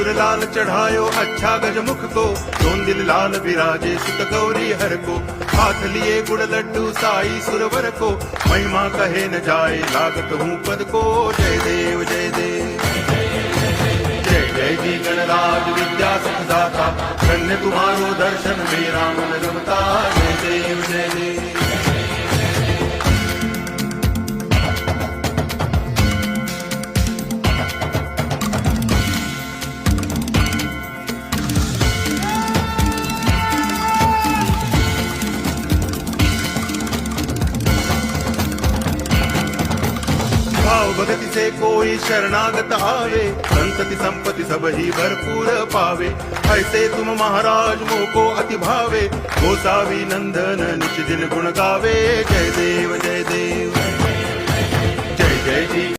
सिंदूर लाल चढ़ायो अच्छा गजमुख को, दोन दिल लाल विराजे सुत गौरी हर को, हाथ लिए गुड़ लड्डू साई सुरवर को, महिमा कहे न जाए लागत हूँ पद को। जय देव जय देव जय जय जी गणराज विद्या सुखदाता, धन्य तुम्हारो दर्शन मेरा मन रमता। जय देव जय देव भाव भगति से कोई शरणागत आवे, संतति संपत्ति सब ही भरपूर पावे। ऐसे तुम महाराज मोको अति भावे, गोसावी नंदन निच दिन गुण गावे। जय देव जय देव